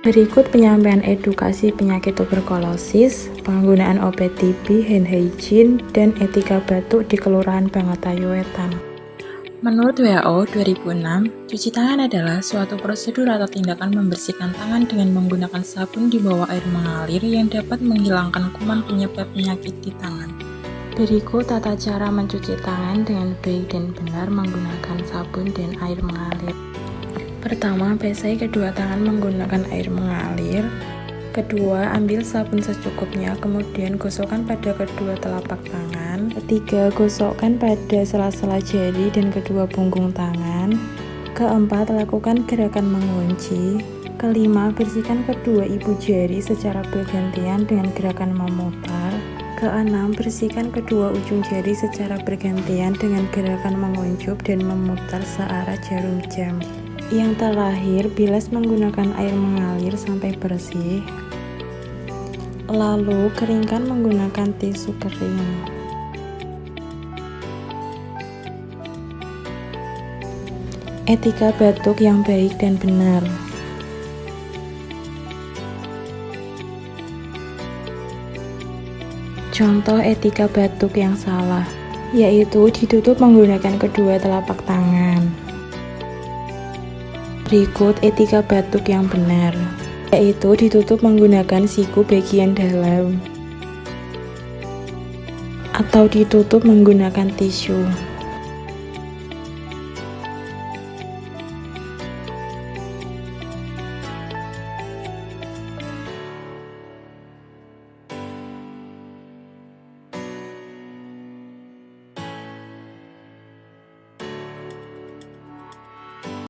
Berikut penyampaian edukasi penyakit tuberkulosis, penggunaan obat TB, hand hygiene, dan etika batuk di Kelurahan Bangatayu Wetan. Menurut WHO 2006, cuci tangan adalah suatu prosedur atau tindakan membersihkan tangan dengan menggunakan sabun di bawah air mengalir yang dapat menghilangkan kuman penyebab penyakit di tangan. Berikut tata cara mencuci tangan dengan baik dan benar menggunakan sabun dan air mengalir. Pertama, basahi kedua tangan menggunakan air mengalir. Kedua, ambil sabun secukupnya, kemudian gosokkan pada kedua telapak tangan. Ketiga, gosokkan pada sela-sela jari dan kedua punggung tangan. Keempat, lakukan gerakan mengunci. Kelima, bersihkan kedua ibu jari secara bergantian dengan gerakan memutar. Keenam, bersihkan kedua ujung jari secara bergantian dengan gerakan menguncup dan memutar searah jarum jam. Yang terakhir, bilas menggunakan air mengalir sampai bersih. Lalu, keringkan menggunakan tisu kering. Etika batuk yang baik dan benar. Contoh etika batuk yang salah, yaitu ditutup menggunakan kedua telapak tangan. Berikut etika batuk yang benar, yaitu ditutup menggunakan siku bagian dalam atau ditutup menggunakan tisu.